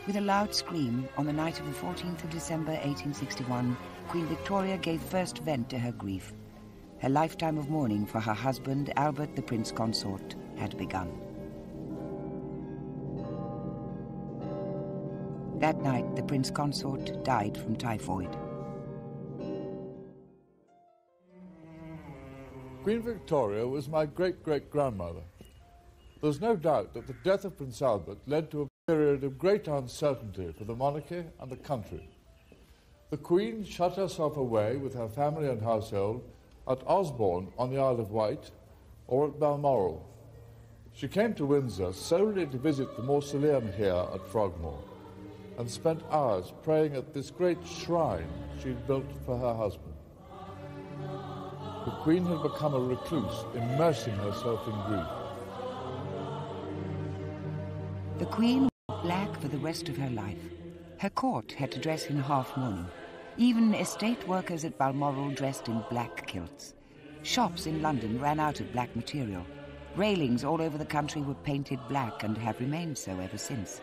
With a loud scream, on the night of the 14th of December 1861, Queen Victoria gave first vent to her grief. Her lifetime of mourning for her husband, Albert the Prince Consort, had begun. That night, the Prince Consort died from typhoid. Queen Victoria was my great-great-grandmother. There's no doubt that the death of Prince Albert led to a period of great uncertainty for the monarchy and the country. The Queen shut herself away with her family and household at Osborne on the Isle of Wight or at Balmoral. She came to Windsor solely to visit the mausoleum here at Frogmore and spent hours praying at this great shrine she'd built for her husband. The Queen had become a recluse, immersing herself in grief. The Queen wore black for the rest of her life. Her court had to dress in half-mourning. Even estate workers at Balmoral dressed in black kilts. Shops in London ran out of black material. Railings all over the country were painted black and have remained so ever since.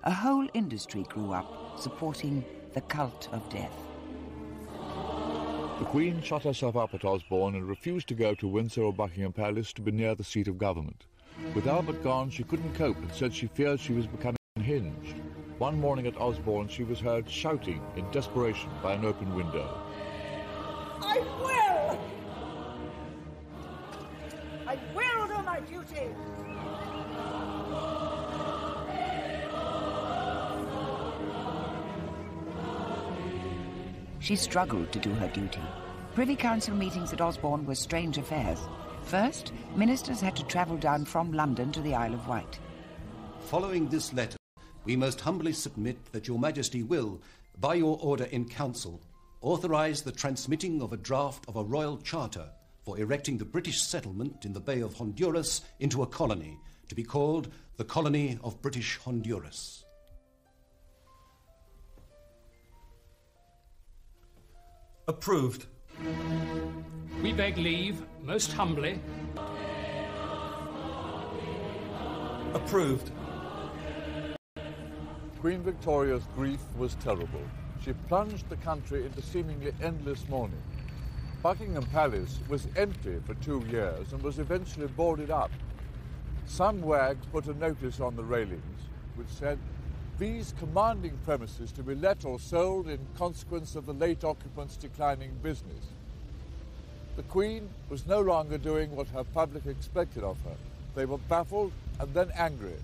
A whole industry grew up, supporting the cult of death. The Queen shut herself up at Osborne and refused to go to Windsor or Buckingham Palace to be near the seat of government. With Albert gone, she couldn't cope and said she feared she was becoming unhinged. One morning at Osborne, she was heard shouting in desperation by an open window. I will! I will do my duty! She struggled to do her duty. Privy Council meetings at Osborne were strange affairs. First, ministers had to travel down from London to the Isle of Wight. Following this letter, we most humbly submit that your Majesty will, by your order in council, authorise the transmitting of a draft of a royal charter for erecting the British settlement in the Bay of Honduras into a colony, to be called the Colony of British Honduras. Approved. We beg leave, most humbly. Approved. Queen Victoria's grief was terrible. She plunged the country into seemingly endless mourning. Buckingham Palace was empty for 2 years and was eventually boarded up. Some wags put a notice on the railings which said, "These commanding premises to be let or sold in consequence of the late occupants' declining business." The Queen was no longer doing what her public expected of her. They were baffled and then angry.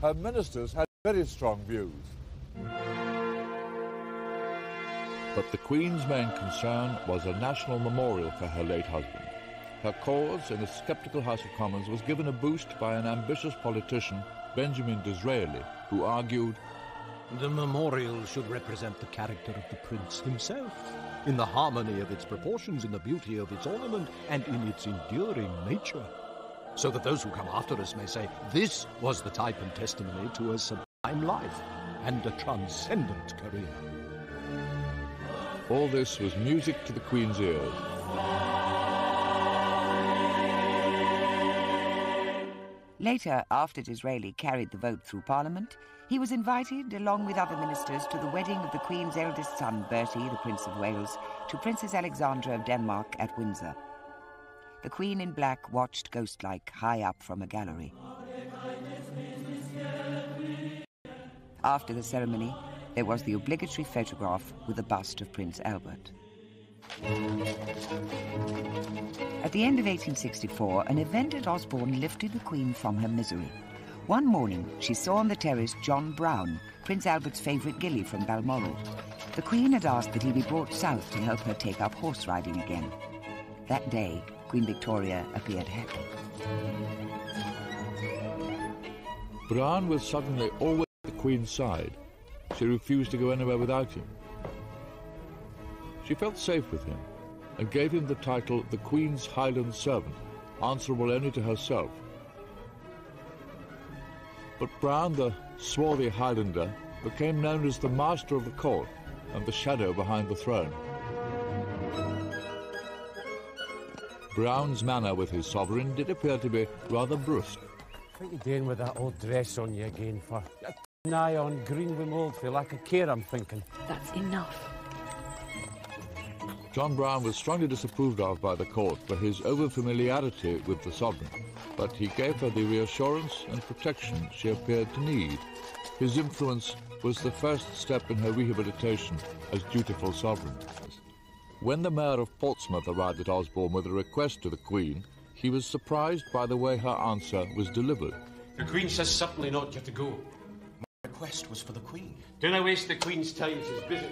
Her ministers had very strong views. But the Queen's main concern was a national memorial for her late husband. Her cause in the sceptical House of Commons was given a boost by an ambitious politician, Benjamin Disraeli, who argued, "The memorial should represent the character of the prince himself, in the harmony of its proportions, in the beauty of its ornament, and in its enduring nature, so that those who come after us may say, this was the type and testimony to a sublime life and a transcendent career." All this was music to the Queen's ears. Later, after Disraeli carried the vote through Parliament, he was invited, along with other ministers, to the wedding of the Queen's eldest son, Bertie, the Prince of Wales, to Princess Alexandra of Denmark at Windsor. The Queen in black watched ghost-like high up from a gallery. After the ceremony, there was the obligatory photograph with a bust of Prince Albert. At the end of 1864, an event at Osborne lifted the Queen from her misery. One morning, she saw on the terrace John Brown, Prince Albert's favourite gillie from Balmoral. The Queen had asked that he be brought south to help her take up horse riding again. That day, Queen Victoria appeared happy. Brown was suddenly always at the Queen's side. She refused to go anywhere without him. She felt safe with him and gave him the title the Queen's Highland Servant, answerable only to herself. But Brown, the swarthy Highlander, became known as the master of the court and the shadow behind the throne. Brown's manner with his sovereign did appear to be rather brusque. What are you doing with that old dress on you again for? nigh on Greenwim Oldfield, like a care, I'm thinking. That's enough. John Browne was strongly disapproved of by the court for his over-familiarity with the sovereign, but he gave her the reassurance and protection she appeared to need. His influence was the first step in her rehabilitation as dutiful sovereign. When the Mayor of Portsmouth arrived at Osborne with a request to the Queen, he was surprised by the way her answer was delivered. The Queen says certainly not, you have to go. My request was for the Queen. Do not waste the Queen's time, she's busy.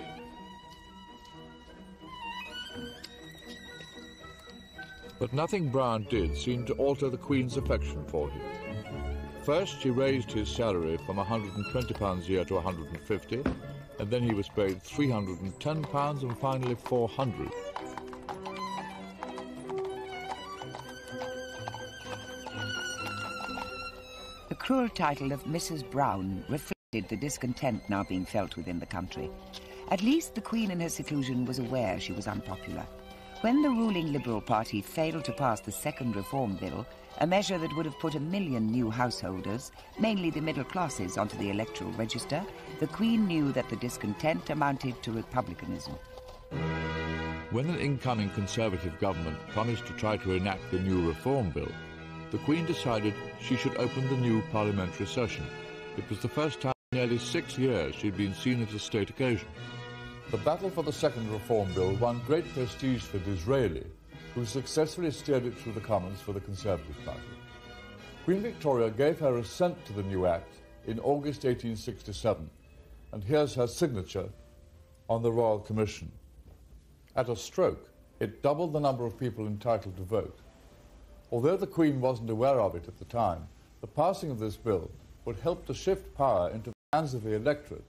But nothing Browne did seemed to alter the Queen's affection for him. First, she raised his salary from £120 a year to £150, and then he was paid £310 and finally £400. The cruel title of Mrs. Browne reflected the discontent now being felt within the country. At least the Queen in her seclusion was aware she was unpopular. When the ruling Liberal Party failed to pass the Second Reform Bill, a measure that would have put 1 million new householders, mainly the middle classes, onto the electoral register, the Queen knew that the discontent amounted to republicanism. When an incoming Conservative government promised to try to enact the new Reform Bill, the Queen decided she should open the new parliamentary session. It was the first time in nearly 6 years she'd been seen at a state occasion. The battle for the Second Reform Bill won great prestige for Disraeli, who successfully steered it through the Commons for the Conservative Party. Queen Victoria gave her assent to the new Act in August 1867, and here's her signature on the Royal Commission. At a stroke, it doubled the number of people entitled to vote. Although the Queen wasn't aware of it at the time, the passing of this bill would help to shift power into the hands of the electorate.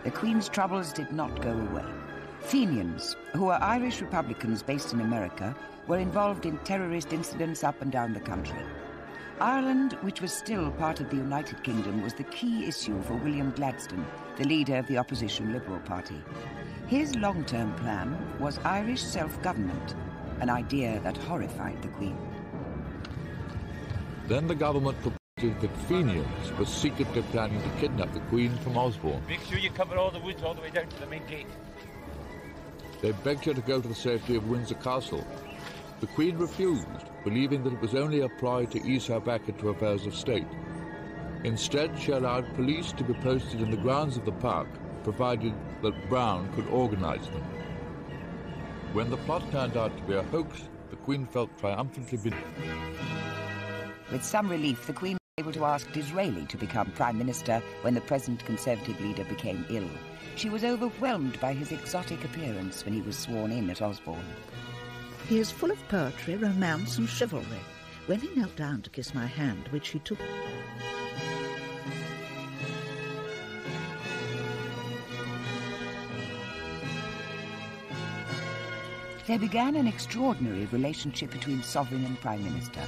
The Queen's troubles did not go away. Fenians, who were Irish Republicans based in America, were involved in terrorist incidents up and down the country. Ireland, which was still part of the United Kingdom, was the key issue for William Gladstone, the leader of the opposition Liberal Party. His long-term plan was Irish self-government, an idea that horrified the Queen. Then the government proposed that Fenians were secretly planning to kidnap the Queen from Osborne. Make sure you cover all the woods all the way down to the main gate. They begged her to go to the safety of Windsor Castle. The Queen refused, believing that it was only a ploy to ease her back into affairs of state. Instead, she allowed police to be posted in the grounds of the park, provided that Browne could organise them. When the plot turned out to be a hoax, the Queen felt triumphantly beaten. With some relief, the Queen was able to ask Disraeli to become Prime Minister when the present Conservative leader became ill. She was overwhelmed by his exotic appearance when he was sworn in at Osborne. He is full of poetry, romance and chivalry. When he knelt down to kiss my hand, which he took... There began an extraordinary relationship between Sovereign and Prime Minister.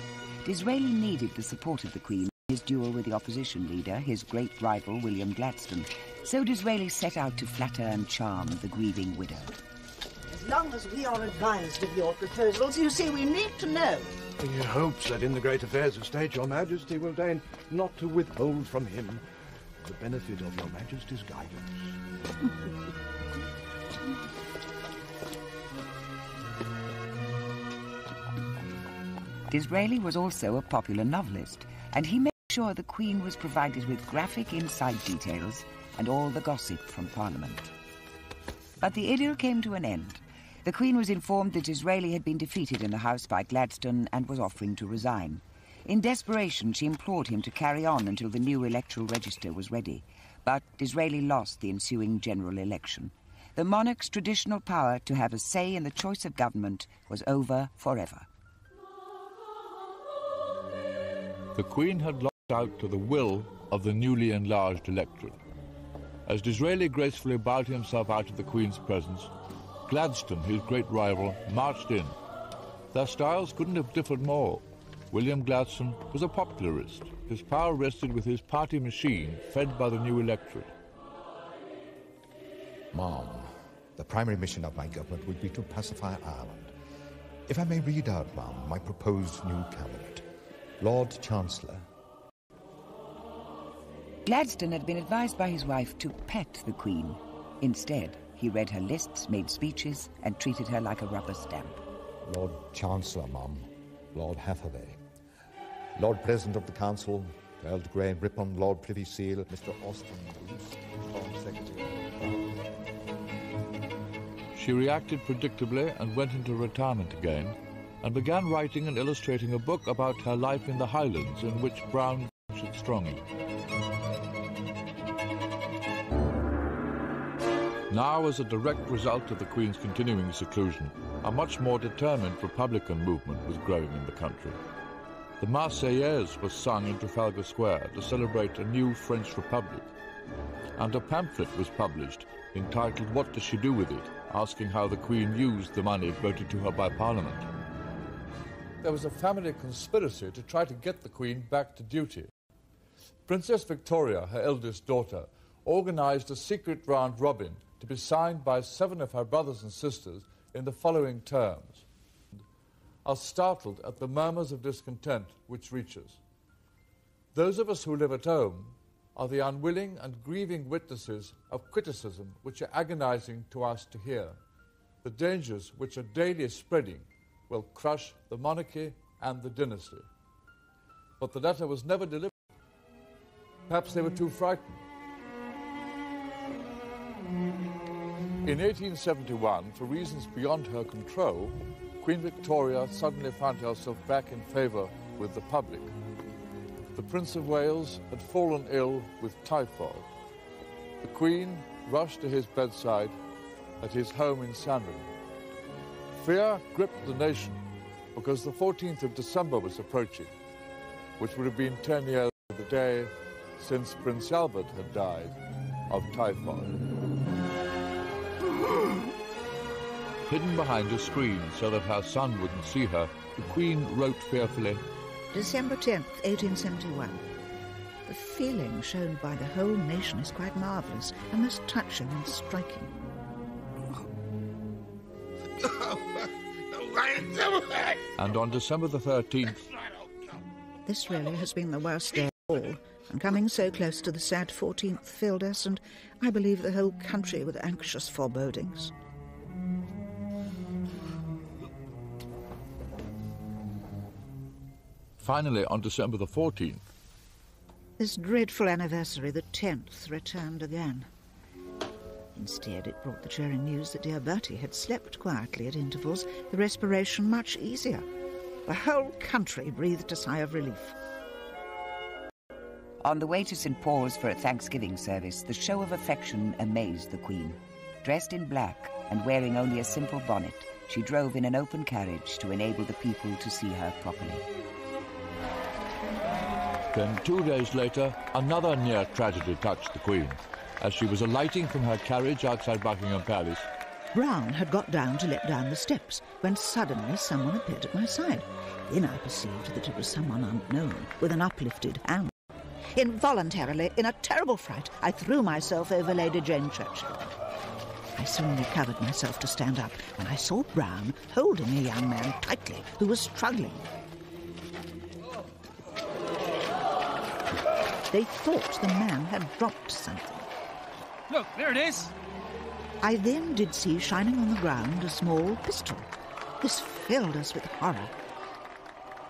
Disraeli needed the support of the Queen in his duel with the opposition leader, his great rival William Gladstone. So Disraeli set out to flatter and charm the grieving widow. As long as we are advised of your proposals, you see, we need to know. He hopes that in the great affairs of state your Majesty will deign not to withhold from him the benefit of your Majesty's guidance. Disraeli was also a popular novelist, and he made sure the Queen was provided with graphic inside details and all the gossip from Parliament. But the idyll came to an end. The Queen was informed that Disraeli had been defeated in the House by Gladstone and was offering to resign. In desperation, she implored him to carry on until the new electoral register was ready. But Disraeli lost the ensuing general election. The monarch's traditional power to have a say in the choice of government was over forever. The Queen had lost out to the will of the newly enlarged electorate. As Disraeli gracefully bowed himself out of the Queen's presence, Gladstone, his great rival, marched in. Their styles couldn't have differed more. William Gladstone was a popularist. His power rested with his party machine, fed by the new electorate. Ma'am, the primary mission of my government would be to pacify Ireland. If I may read out, ma'am, my proposed new cabinet. Lord Chancellor, Gladstone had been advised by his wife to pet the Queen. Instead, he read her lists, made speeches, and treated her like a rubber stamp. Lord Chancellor, Mum, Lord Hathaway, Lord President of the Council, Earl Graham Ripon, Lord Privy Seal, Mr. Austin, Foreign Secretary. She reacted predictably and went into retirement again, and began writing and illustrating a book about her life in the Highlands, in which Brown featured strongly. Now, as a direct result of the Queen's continuing seclusion, a much more determined Republican movement was growing in the country. The Marseillaise was sung in Trafalgar Square to celebrate a new French Republic, and a pamphlet was published entitled "What Does She Do With It?", asking how the Queen used the money voted to her by Parliament. There was a family conspiracy to try to get the Queen back to duty. Princess Victoria, her eldest daughter, organised a secret round robin to be signed by 7 of her brothers and sisters in the following terms: "Are startled at the murmurs of discontent which reach us. Those of us who live at home are the unwilling and grieving witnesses of criticism which are agonizing to us to hear. The dangers which are daily spreading will crush the monarchy and the dynasty." But the letter was never delivered. Perhaps they were too frightened. In 1871, for reasons beyond her control, Queen Victoria suddenly found herself back in favour with the public. The Prince of Wales had fallen ill with typhoid. The Queen rushed to his bedside at his home in Sandringham. Fear gripped the nation because the 14th of December was approaching, which would have been 10 years to the day since Prince Albert had died of typhoid. Hidden behind a screen so that her son wouldn't see her, the Queen wrote fearfully, December 10th, 1871. The feeling shown by the whole nation is quite marvellous and most touching and striking. And on December the 13th... This really has been the worst day of all, and coming so close to the sad 14th filled us, and I believe the whole country, with anxious forebodings. Finally, on December the 14th... This dreadful anniversary, the 10th, returned again. Instead, it brought the cheering news that dear Bertie had slept quietly at intervals, the respiration much easier. The whole country breathed a sigh of relief. On the way to St. Paul's for a Thanksgiving service, the show of affection amazed the Queen. Dressed in black and wearing only a simple bonnet, she drove in an open carriage to enable the people to see her properly. Then 2 days later, another near tragedy touched the Queen. As she was alighting from her carriage outside Buckingham Palace, Brown had got down to let down the steps when suddenly someone appeared at my side. Then I perceived that it was someone unknown with an uplifted hand. Involuntarily, in a terrible fright, I threw myself over Lady Jane Churchill. I soon recovered myself to stand up when I saw Brown holding a young man tightly who was struggling. They thought the man had dropped something. Look, there it is. I then did see shining on the ground a small pistol. This filled us with horror.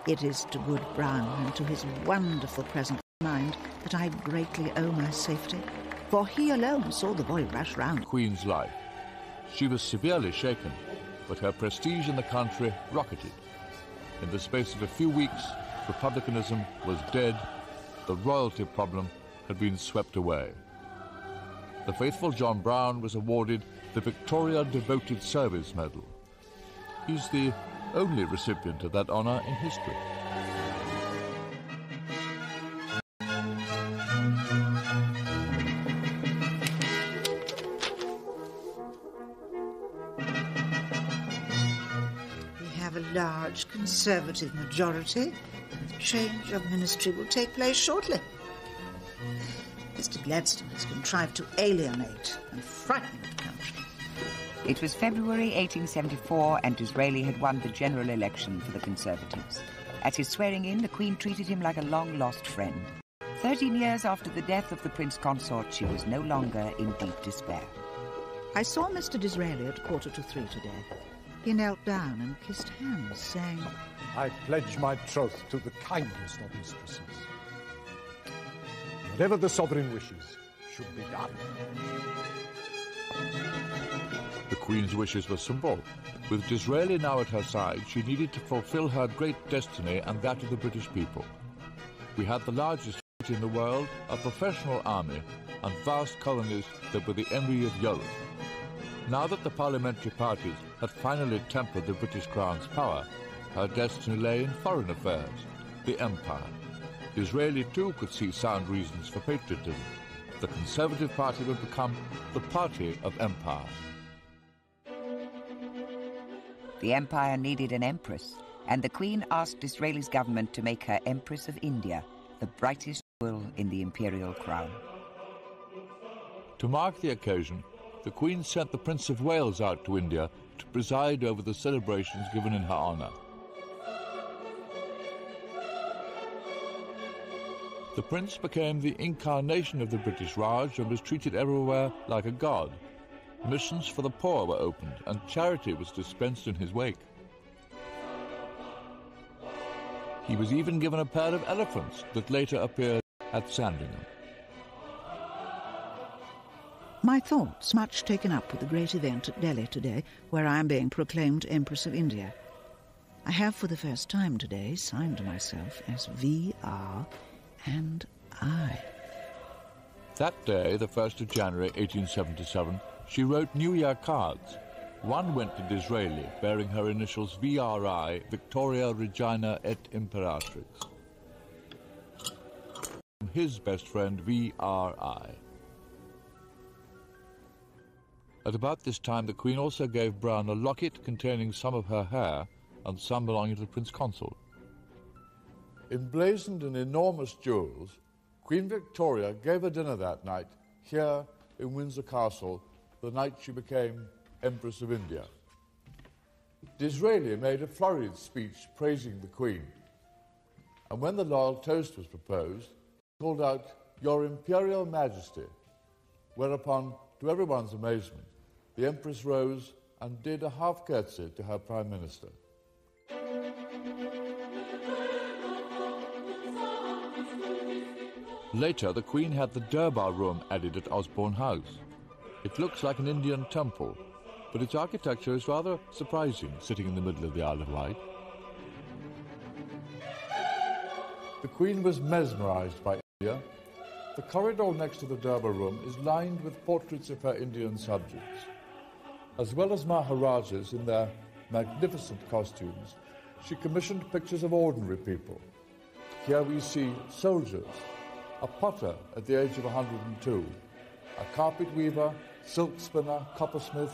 It is to good Brown and to his wonderful presence of mind that I greatly owe my safety, for he alone saw the boy rush round. Queen's life. She was severely shaken, but her prestige in the country rocketed. In the space of a few weeks, republicanism was dead. The royalty problem had been swept away. The faithful John Brown was awarded the Victoria Devoted Service Medal. He's the only recipient of that honour in history. We have a large Conservative majority, and the change of ministry will take place shortly. Mr. Gladstone has contrived to alienate and frighten the country. It was February 1874, and Disraeli had won the general election for the Conservatives. At his swearing-in, the Queen treated him like a long-lost friend. 13 years after the death of the Prince Consort, she was no longer in deep despair. I saw Mr. Disraeli at 2:45 today. He knelt down and kissed hands, saying, I pledge my troth to the kindest of mistresses. Whatever the sovereign wishes should be done. The Queen's wishes were simple. With Disraeli now at her side, she needed to fulfill her great destiny and that of the British people. We had the largest fleet in the world, a professional army, and vast colonies that were the envy of Europe. Now that the parliamentary parties had finally tempered the British Crown's power, her destiny lay in foreign affairs, the Empire. Disraeli too could see sound reasons for patriotism. The Conservative Party would become the party of empire. The Empire needed an empress, and the Queen asked Disraeli's government to make her Empress of India, the brightest jewel in the imperial crown. To mark the occasion, the Queen sent the Prince of Wales out to India to preside over the celebrations given in her honour. The Prince became the incarnation of the British Raj and was treated everywhere like a god. Missions for the poor were opened, and charity was dispensed in his wake. He was even given a pair of elephants that later appeared at Sandringham. My thoughts much taken up with the great event at Delhi today, where I am being proclaimed Empress of India. I have for the first time today signed myself as V.R. and I. That day, the 1st of January 1877, she wrote New Year cards. One went to Disraeli, bearing her initials VRI, Victoria Regina et Imperatrix. His best friend, VRI. At about this time, the Queen also gave Brown a locket containing some of her hair and some belonging to the Prince Consort. Emblazoned in enormous jewels, Queen Victoria gave a dinner that night here in Windsor Castle, the night she became Empress of India. Disraeli made a flurried speech praising the Queen, and when the loyal toast was proposed, he called out, "Your Imperial Majesty," whereupon, to everyone's amazement, the Empress rose and did a half curtsy to her Prime Minister. Later, the Queen had the Durbar Room added at Osborne House. It looks like an Indian temple, but its architecture is rather surprising, sitting in the middle of the Isle of Wight. The Queen was mesmerised by India. The corridor next to the Durbar Room is lined with portraits of her Indian subjects. As well as Maharajas in their magnificent costumes, she commissioned pictures of ordinary people. Here we see soldiers, a potter at the age of 102, a carpet weaver, silk spinner, coppersmith,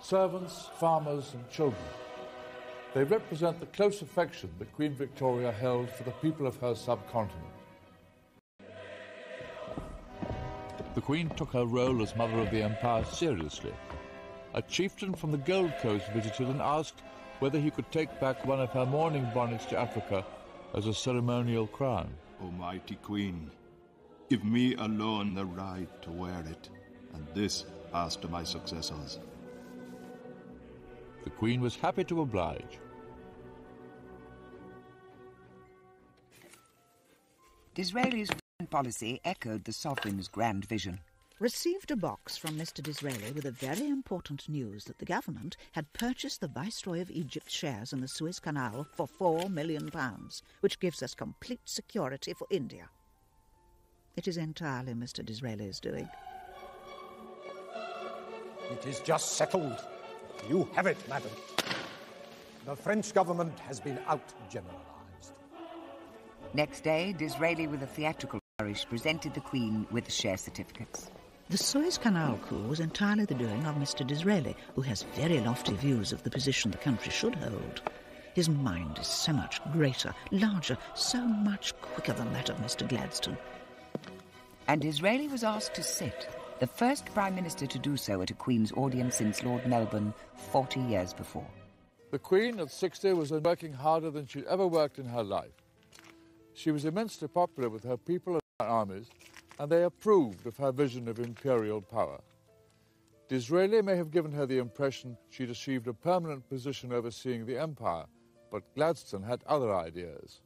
servants, farmers and children. They represent the close affection that Queen Victoria held for the people of her subcontinent. The Queen took her role as Mother of the Empire seriously. A chieftain from the Gold Coast visited and asked whether he could take back one of her mourning bonnets to Africa as a ceremonial crown. O mighty Queen, give me alone the right to wear it, and this pass to my successors. The Queen was happy to oblige. Disraeli's foreign policy echoed the sovereign's grand vision. Received a box from Mr. Disraeli with a very important news that the government had purchased the Viceroy of Egypt's shares in the Suez Canal for £4 million, which gives us complete security for India. It is entirely Mr. Disraeli's doing. It is just settled. You have it, madam. The French government has been out-generalised. Next day, Disraeli, with a theatrical flourish, presented the Queen with the share certificates. The Suez Canal coup was entirely the doing of Mr. Disraeli, who has very lofty views of the position the country should hold. His mind is so much greater, larger, so much quicker than that of Mr. Gladstone. And Disraeli was asked to sit, the first Prime Minister to do so at a Queen's audience since Lord Melbourne 40 years before. The Queen at 60 was working harder than she'd ever worked in her life. She was immensely popular with her people armies, and they approved of her vision of imperial power. Disraeli may have given her the impression she'd achieved a permanent position overseeing the empire, but Gladstone had other ideas.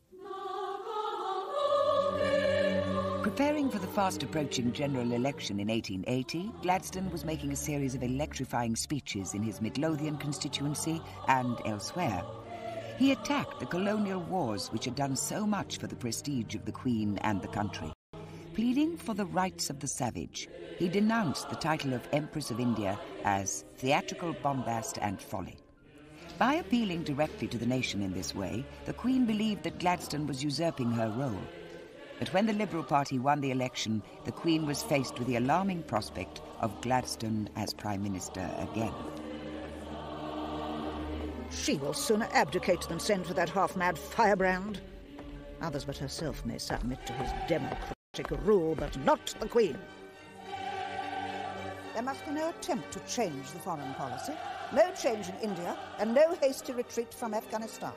Preparing for the fast-approaching general election in 1880, Gladstone was making a series of electrifying speeches in his Midlothian constituency and elsewhere. He attacked the colonial wars which had done so much for the prestige of the Queen and the country. Pleading for the rights of the savage, he denounced the title of Empress of India as theatrical bombast and folly. By appealing directly to the nation in this way, the Queen believed that Gladstone was usurping her role. But when the Liberal Party won the election, the Queen was faced with the alarming prospect of Gladstone as Prime Minister again. She will sooner abdicate than send for that half-mad firebrand. Others but herself may submit to his democratic rule, but not the Queen. There must be no attempt to change the foreign policy, no change in India, and no hasty retreat from Afghanistan.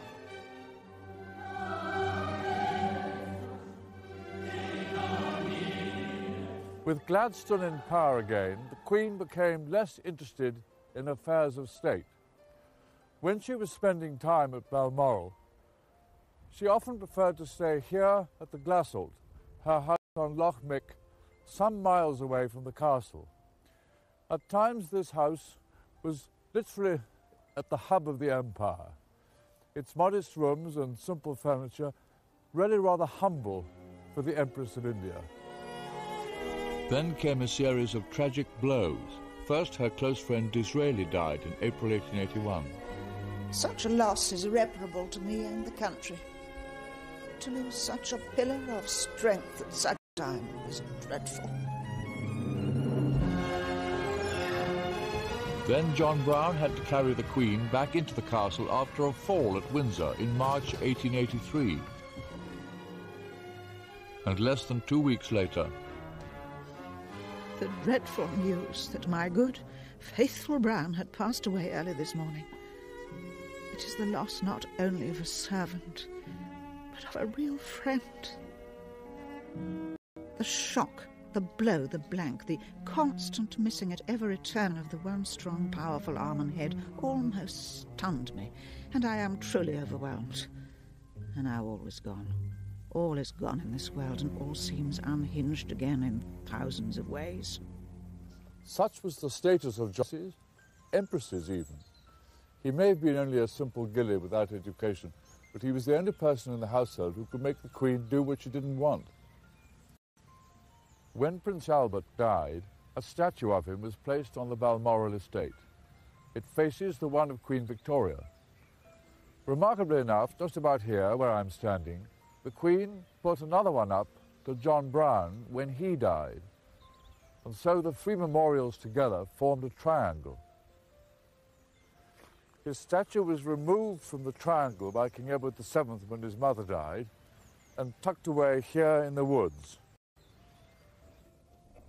With Gladstone in power again, the Queen became less interested in affairs of state. When she was spending time at Balmoral, she often preferred to stay here at the Glassholt, her house on Loch Mick, some miles away from the castle. At times this house was literally at the hub of the empire. Its modest rooms and simple furniture really rather humble for the Empress of India. Then came a series of tragic blows. First, her close friend Disraeli died in April 1881. Such a loss is irreparable to me and the country. To lose such a pillar of strength at such a time is dreadful. Then John Brown had to carry the Queen back into the castle after a fall at Windsor in March 1883. And less than 2 weeks later, the dreadful news that my good, faithful Brown had passed away early this morning. It is the loss not only of a servant, but of a real friend. The shock, the blow, the blank, the constant missing at every turn of the one strong, powerful arm and head almost stunned me, and I am truly overwhelmed. And now all is gone. All is gone in this world, and all seems unhinged again in thousands of ways. Such was the status of John, empresses even. He may have been only a simple gilly without education, but he was the only person in the household who could make the Queen do what she didn't want. When Prince Albert died, a statue of him was placed on the Balmoral estate. It faces the one of Queen Victoria. Remarkably enough, just about here, where I'm standing, the Queen put another one up to John Brown when he died. And so the three memorials together formed a triangle. His statue was removed from the triangle by King Edward VII when his mother died and tucked away here in the woods.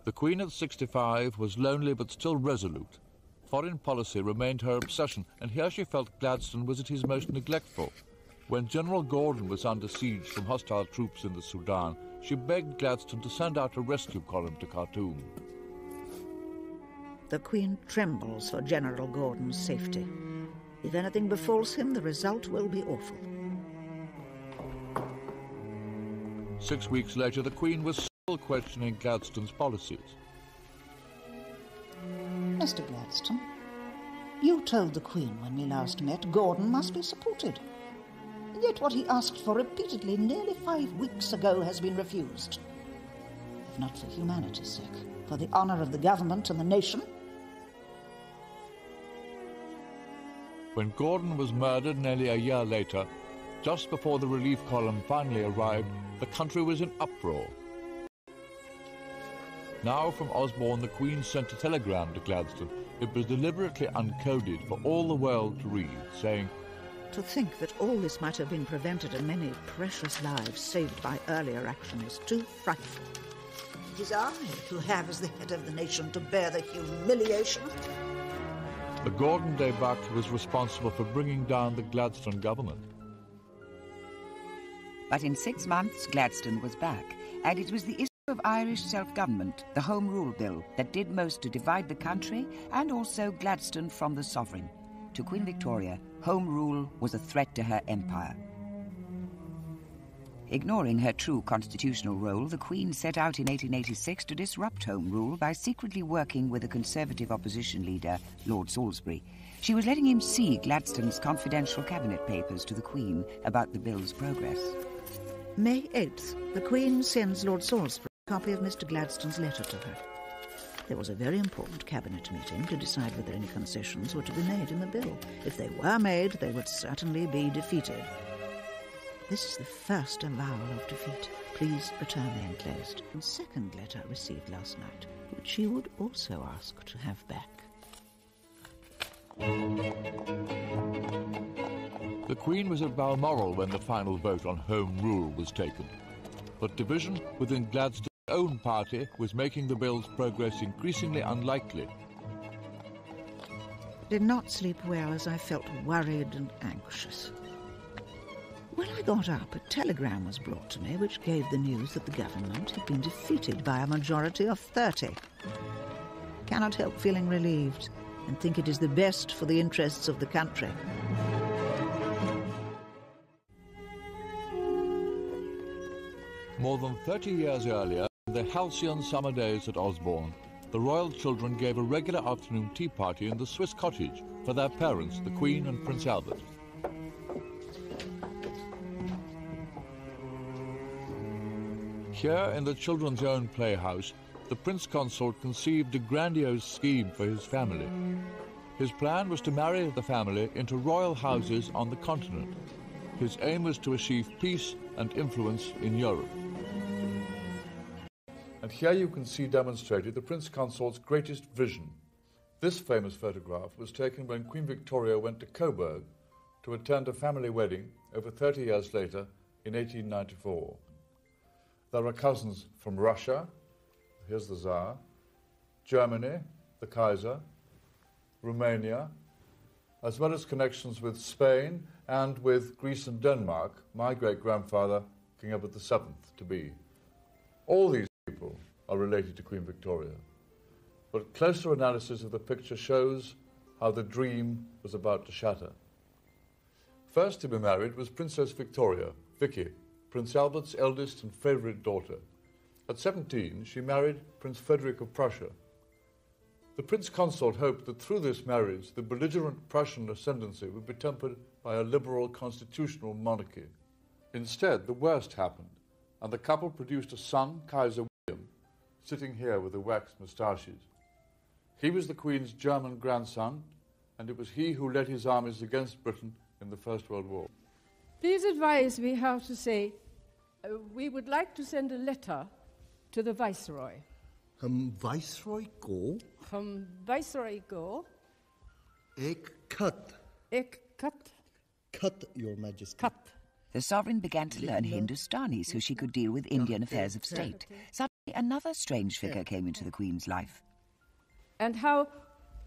the Queen at 65 was lonely but still resolute. Foreign policy remained her obsession, and here she felt Gladstone was at his most neglectful. When General Gordon was under siege from hostile troops in the Sudan, she begged Gladstone to send out a rescue column to Khartoum. The Queen trembles for General Gordon's safety. If anything befalls him, the result will be awful. 6 weeks later, the Queen was still questioning Gladstone's policies. Mr. Gladstone, you told the Queen when we last met Gordon must be supported. Yet what he asked for repeatedly nearly 5 weeks ago has been refused. If not for humanity's sake, for the honour of the government and the nation. When Gordon was murdered nearly a year later, just before the relief column finally arrived, the country was in uproar. Now from Osborne, the Queen sent a telegram to Gladstone. It was deliberately uncoded for all the world to read, saying, "To think that all this might have been prevented and many precious lives saved by earlier action is too frightful. It is I who have, as the head of the nation, to bear the humiliation." The Gordon debacle was responsible for bringing down the Gladstone government. But in 6 months, Gladstone was back, and it was the of Irish self-government, the Home Rule Bill, that did most to divide the country, and also Gladstone from the sovereign. To Queen Victoria, Home Rule was a threat to her empire. Ignoring her true constitutional role, the Queen set out in 1886 to disrupt Home Rule by secretly working with a Conservative opposition leader, Lord Salisbury. She was letting him see Gladstone's confidential cabinet papers to the Queen about the bill's progress. May 8th, the Queen sends Lord Salisbury a copy of Mr. Gladstone's letter to her. There was a very important cabinet meeting to decide whether any concessions were to be made in the bill. If they were made, they would certainly be defeated. This is the first avowal of defeat. Please return the enclosed. The second letter received last night, which she would also ask to have back. The Queen was at Balmoral when the final vote on Home Rule was taken. But division within Gladstone's own party was making the bill's progress increasingly unlikely. I did not sleep well as I felt worried and anxious. When I got up, a telegram was brought to me which gave the news that the government had been defeated by a majority of 30. Cannot help feeling relieved and think it is the best for the interests of the country. More than 30 years earlier, in the halcyon summer days at Osborne, the royal children gave a regular afternoon tea party in the Swiss cottage for their parents, the Queen and Prince Albert. Here, in the children's own playhouse, the Prince Consort conceived a grandiose scheme for his family. His plan was to marry the family into royal houses on the continent. His aim was to achieve peace and influence in Europe. And here you can see demonstrated the Prince Consort's greatest vision. This famous photograph was taken when Queen Victoria went to Coburg to attend a family wedding over 30 years later in 1894. There are cousins from Russia, here's the Tsar, Germany, the Kaiser, Romania, as well as connections with Spain and with Greece and Denmark, my great-grandfather, King Edward VII, to be. All these people are related to Queen Victoria, but closer analysis of the picture shows how the dream was about to shatter. First to be married was Princess Victoria, Vicky, Prince Albert's eldest and favourite daughter. At 17, she married Prince Frederick of Prussia. The Prince Consort hoped that through this marriage, the belligerent Prussian ascendancy would be tempered by a liberal constitutional monarchy. Instead, the worst happened, and the couple produced a son, Kaiser William, sitting here with the waxed moustaches. He was the Queen's German grandson, and it was he who led his armies against Britain in the First World War. Please advise me how to say, we would like to send a letter to the Viceroy. Viceroy go? Viceroy go? Ek cut. Ek cut. Cut, Your Majesty. Cut. The sovereign began to learn Hindustani so she could deal with Indian affairs of state. Suddenly, another strange figure came into the Queen's life. And how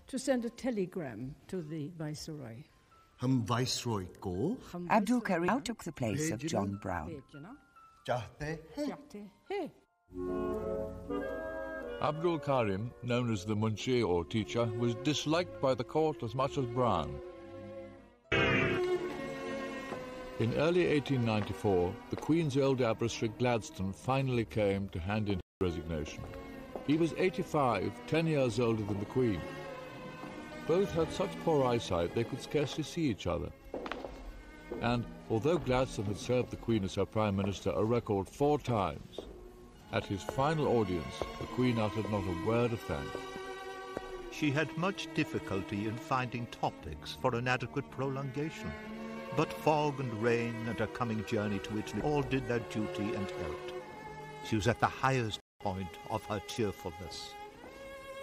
to send a telegram to the Viceroy. Viceroy go? Abdul Karim now took the place of John Brown. Abdul Karim, known as the Munshi or teacher, was disliked by the court as much as Brown. In early 1894, the Queen's old adversary Gladstone finally came to hand in his resignation. He was 85, 10 years older than the Queen. Both had such poor eyesight they could scarcely see each other. And although Gladstone had served the Queen as her Prime Minister a record 4 times, at his final audience, the Queen uttered not a word of thanks. She had much difficulty in finding topics for an adequate prolongation, but fog and rain and her coming journey to Italy all did their duty and helped. She was at the highest point of her cheerfulness.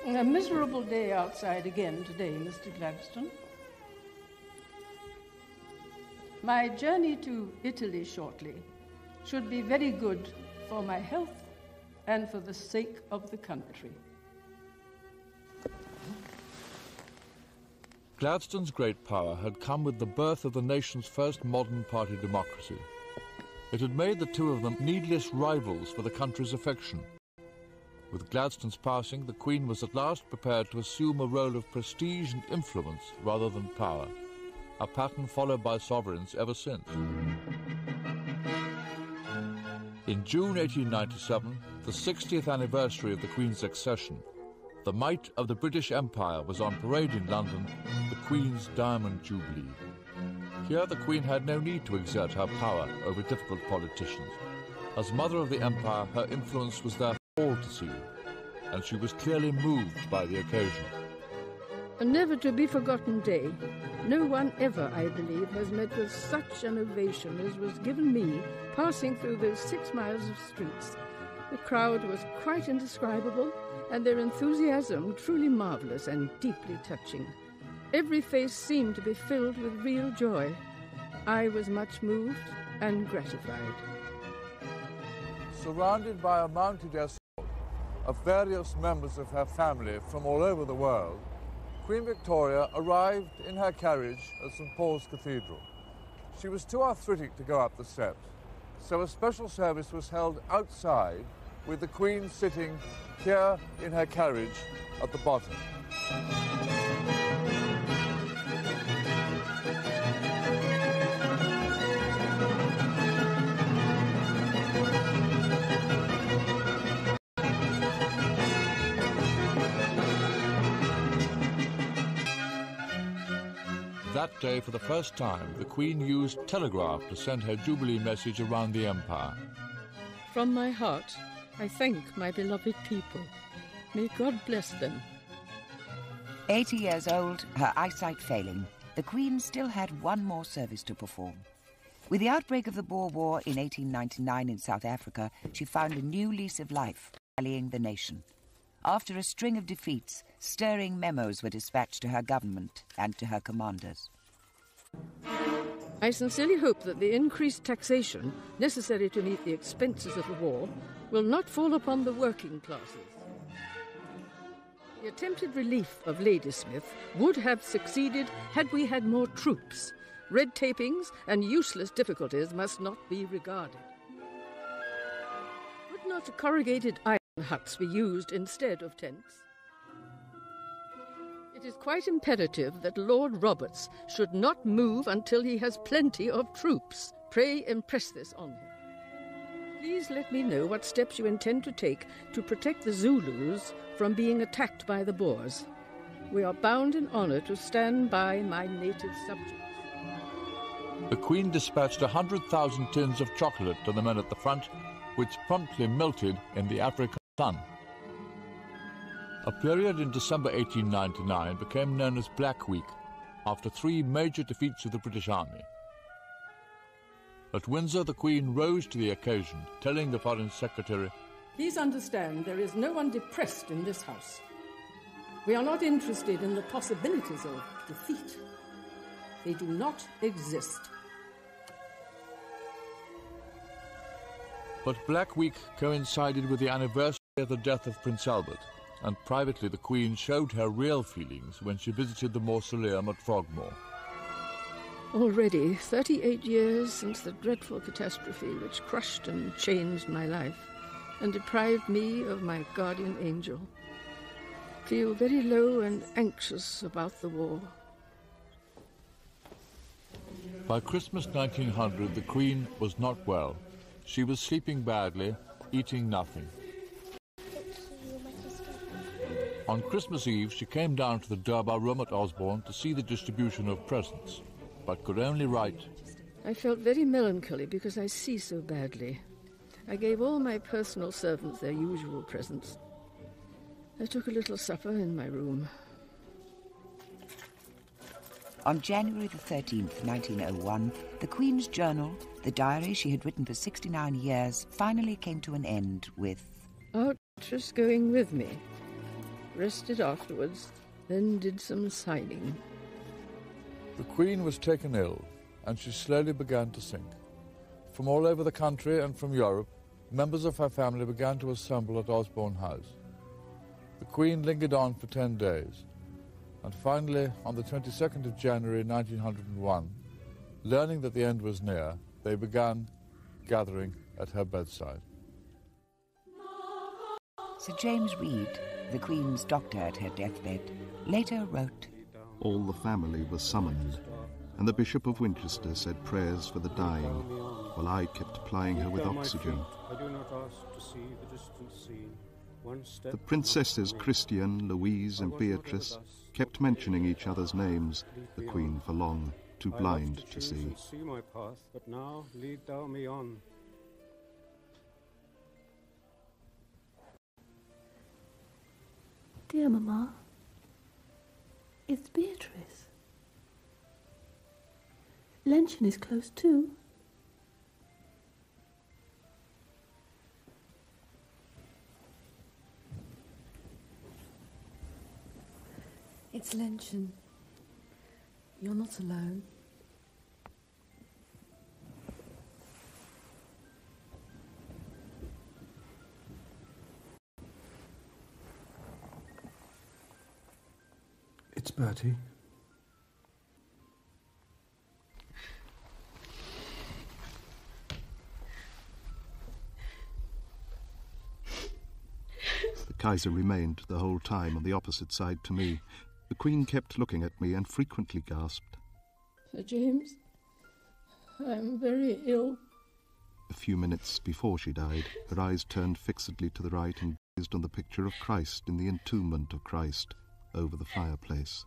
A miserable day outside again today, Mr. Gladstone. My journey to Italy shortly should be very good for my health and for the sake of the country. Gladstone's great power had come with the birth of the nation's first modern party democracy. It had made the two of them needless rivals for the country's affection. With Gladstone's passing, the Queen was at last prepared to assume a role of prestige and influence rather than power, a pattern followed by sovereigns ever since. In June 1897, the 60th anniversary of the Queen's accession, the might of the British Empire was on parade in London, the Queen's Diamond Jubilee. Here the Queen had no need to exert her power over difficult politicians. As Mother of the Empire, her influence was there for all to see, and she was clearly moved by the occasion. A never-to-be-forgotten day. No one ever, I believe, has met with such an ovation as was given me passing through those 6 miles of streets. The crowd was quite indescribable, and their enthusiasm truly marvellous and deeply touching. Every face seemed to be filled with real joy. I was much moved and gratified. Surrounded by a mounted escort of various members of her family from all over the world, Queen Victoria arrived in her carriage at St. Paul's Cathedral. She was too arthritic to go up the steps, so a special service was held outside with the Queen sitting here in her carriage at the bottom. That day, for the first time, the Queen used telegraph to send her Jubilee message around the Empire. From my heart, I thank my beloved people. May God bless them. 80 years old, her eyesight failing, the Queen still had one more service to perform. With the outbreak of the Boer War in 1899 in South Africa, she found a new lease of life, rallying the nation. After a string of defeats, stirring memos were dispatched to her government and to her commanders. I sincerely hope that the increased taxation necessary to meet the expenses of the war will not fall upon the working classes. The attempted relief of Ladysmith would have succeeded had we had more troops. Red tapings and useless difficulties must not be regarded. Would not corrugated iron huts be used instead of tents? It is quite imperative that Lord Roberts should not move until he has plenty of troops. Pray impress this on him. Please let me know what steps you intend to take to protect the Zulus from being attacked by the Boers. We are bound in honour to stand by my native subjects. The Queen dispatched 100,000 tins of chocolate to the men at the front, which promptly melted in the African sun. A period in December 1899 became known as Black Week, after 3 major defeats of the British Army. At Windsor, the Queen rose to the occasion, telling the Foreign Secretary, Please understand there is no one depressed in this house. We are not interested in the possibilities of defeat. They do not exist. But Black Week coincided with the anniversary of the death of Prince Albert, and privately the Queen showed her real feelings when she visited the mausoleum at Frogmore. Already 38 years since the dreadful catastrophe which crushed and changed my life and deprived me of my guardian angel. Feel very low and anxious about the war. By Christmas 1900, the Queen was not well. She was sleeping badly, eating nothing. On Christmas Eve, she came down to the Durbar room at Osborne to see the distribution of presents, but could only write, I felt very melancholy because I see so badly. I gave all my personal servants their usual presents. I took a little supper in my room. On January the 13th, 1901, the Queen's journal, the diary she had written for 69 years, finally came to an end with... Artress going with me. Rested afterwards, then did some signing. The Queen was taken ill, and she slowly began to sink. From all over the country and from Europe, members of her family began to assemble at Osborne House. The Queen lingered on for 10 days, and finally, on the 22nd of January 1901, learning that the end was near, they began gathering at her bedside. Sir James Reed, the Queen's doctor at her deathbed, later wrote, All the family was summoned, and the Bishop of Winchester said prayers for the dying, while I kept plying her with oxygen. The princesses Christian, Louise and Beatrice kept mentioning each other's names, the Queen for long, too blind to see. My path, but now lead thou me on. Dear Mamma, it's Beatrice. Luncheon is close too. It's luncheon. You're not alone. It's Bertie. The Kaiser remained the whole time on the opposite side to me. The Queen kept looking at me and frequently gasped. Sir James, I'm very ill. A few minutes before she died, her eyes turned fixedly to the right and gazed on the picture of Christ in the entombment of Christ over the fireplace.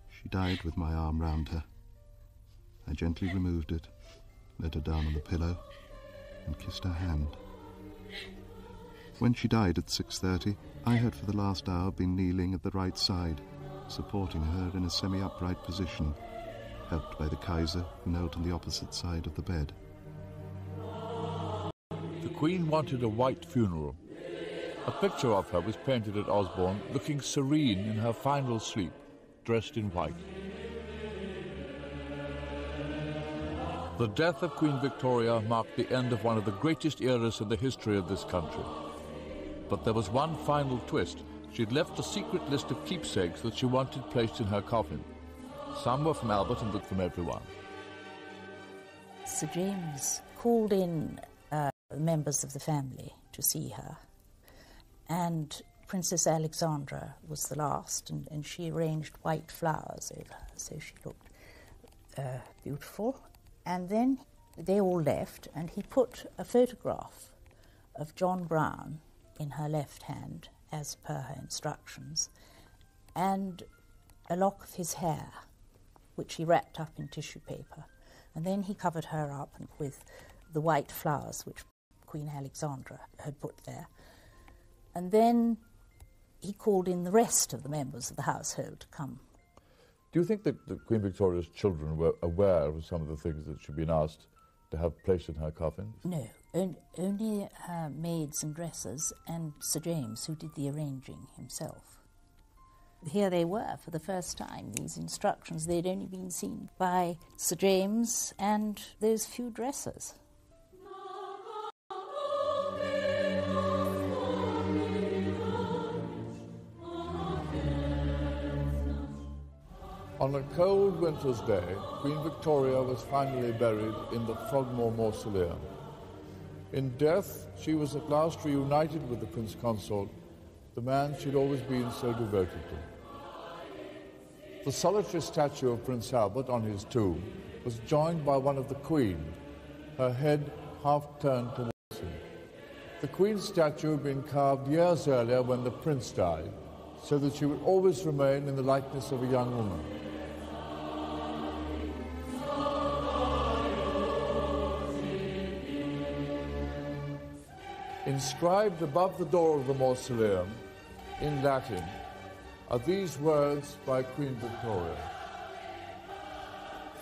She died with my arm round her. I gently removed it, let her down on the pillow, and kissed her hand. When she died at 6:30, I had for the last hour been kneeling at the right side, supporting her in a semi-upright position, helped by the Kaiser, who knelt on the opposite side of the bed. The Queen wanted a white funeral. A picture of her was painted at Osborne, looking serene in her final sleep, dressed in white. The death of Queen Victoria marked the end of one of the greatest eras in the history of this country. But there was one final twist. She'd left a secret list of keepsakes that she wanted placed in her coffin. Some were from Albert and from everyone. Sir James called in members of the family to see her, and Princess Alexandra was the last, and she arranged white flowers over her, so she looked beautiful. And then they all left, and he put a photograph of John Brown in her left hand, as per her instructions, and a lock of his hair, which he wrapped up in tissue paper. And then he covered her up with the white flowers which Queen Alexandra had put there. And then he called in the rest of the members of the household to come. Do you think that Queen Victoria's children were aware of some of the things that she'd been asked to have placed in her coffin? No, only her maids and dressers and Sir James, who did the arranging himself. Here they were for the first time, these instructions. They'd only been seen by Sir James and those few dressers. On a cold winter's day, Queen Victoria was finally buried in the Frogmore Mausoleum. In death, she was at last reunited with the Prince Consort, the man she'd always been so devoted to. The solitary statue of Prince Albert on his tomb was joined by one of the Queen, her head half turned towards him. The Queen's statue had been carved years earlier when the Prince died, so that she would always remain in the likeness of a young woman. Inscribed above the door of the mausoleum, in Latin, are these words by Queen Victoria.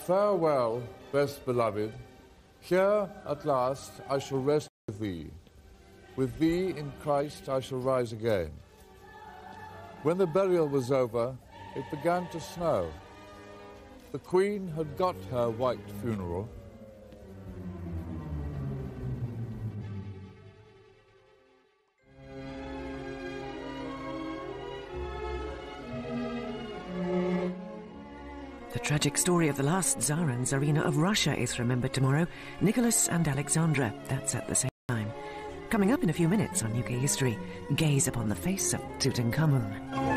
Farewell, best beloved. Here, at last, I shall rest with thee. With thee in Christ I shall rise again. When the burial was over, it began to snow. The Queen had got her white funeral. The tragic story of the last Tsar and Tsarina of Russia is remembered tomorrow. Nicholas and Alexandra, that's at the same time. Coming up in a few minutes on UK History, gaze upon the face of Tutankhamun.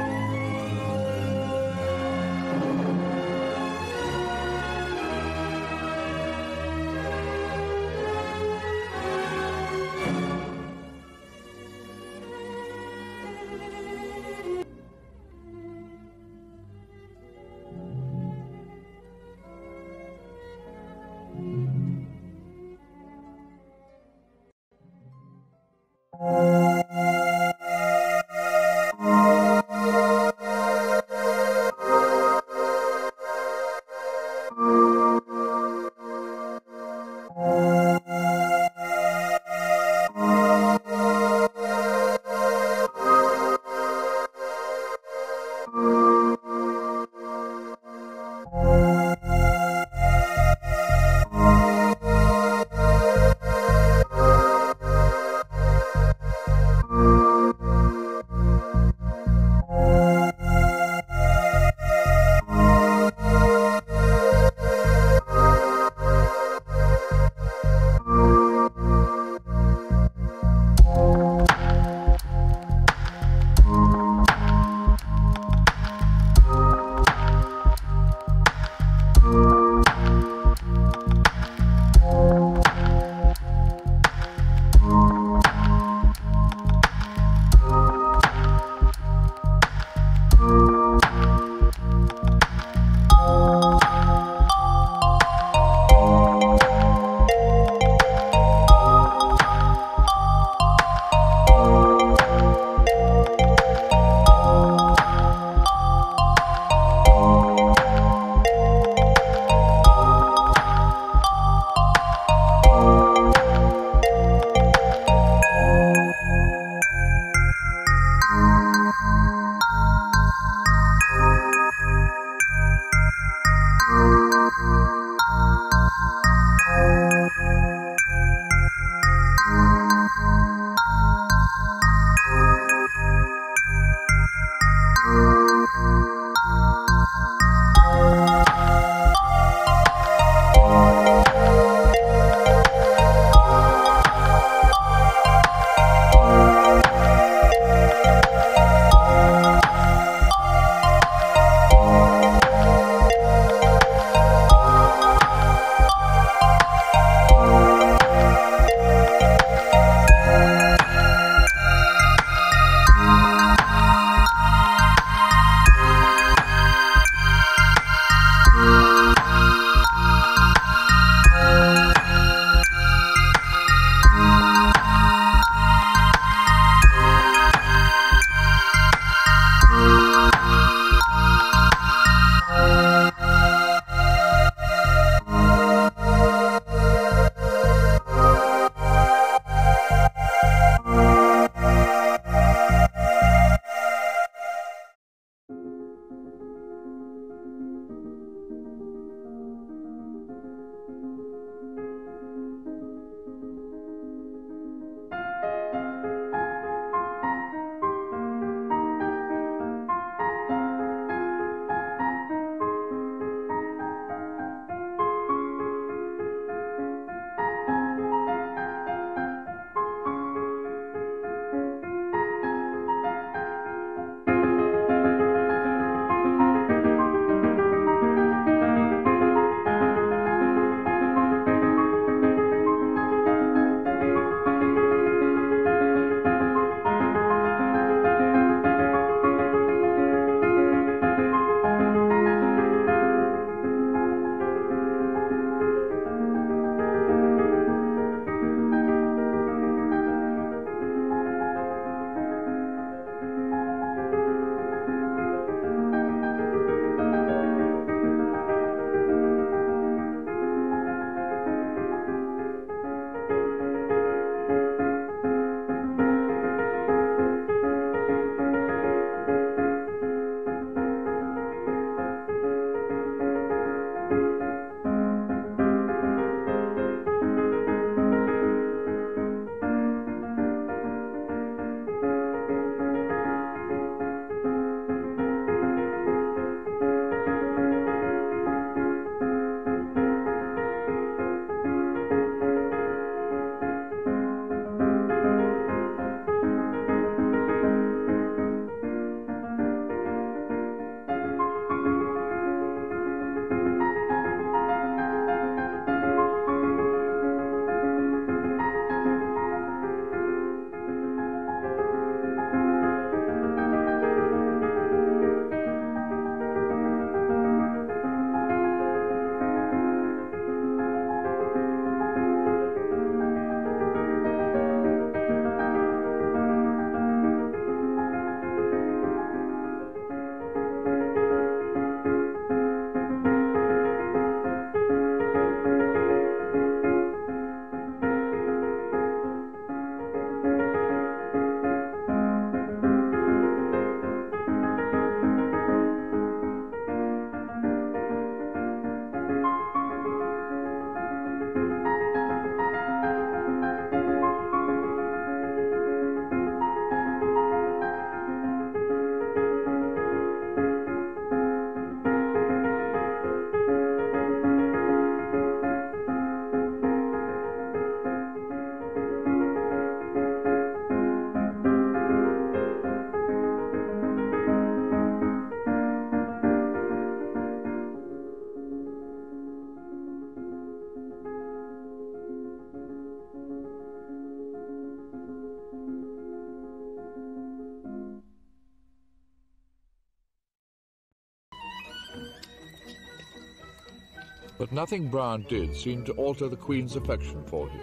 But nothing Browne did seemed to alter the Queen's affection for him.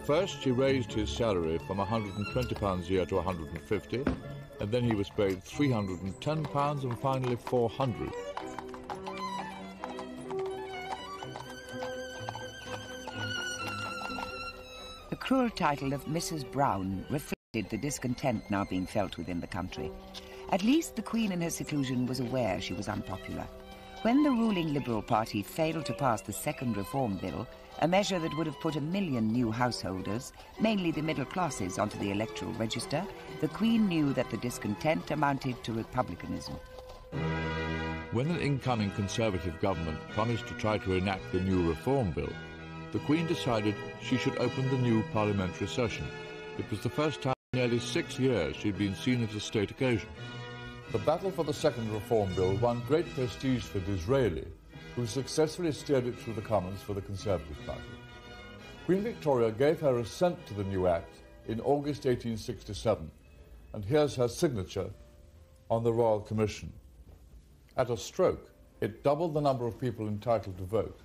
First, she raised his salary from £120 a year to £150, and then he was paid £310 and finally £400. The cruel title of Mrs. Browne reflected the discontent now being felt within the country. At least the Queen in her seclusion was aware she was unpopular. When the ruling Liberal Party failed to pass the Second Reform Bill, a measure that would have put 1 million new householders, mainly the middle classes, onto the electoral register, the Queen knew that the discontent amounted to republicanism. When an incoming Conservative government promised to try to enact the new Reform Bill, the Queen decided she should open the new parliamentary session. It was the first time in nearly 6 years she'd been seen at a state occasion. The battle for the Second Reform Bill won great prestige for Disraeli, who successfully steered it through the Commons for the Conservative Party. Queen Victoria gave her assent to the new Act in August 1867, and here's her signature on the Royal Commission. At a stroke, it doubled the number of people entitled to vote.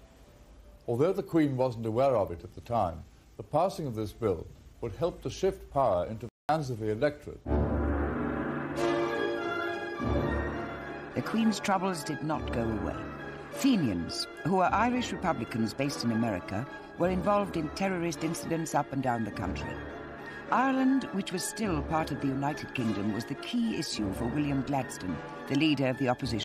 Although the Queen wasn't aware of it at the time, the passing of this bill would help to shift power into the hands of the electorate. The Queen's troubles did not go away. Fenians, who were Irish Republicans based in America, were involved in terrorist incidents up and down the country. Ireland, which was still part of the United Kingdom, was the key issue for William Gladstone, the leader of the opposition.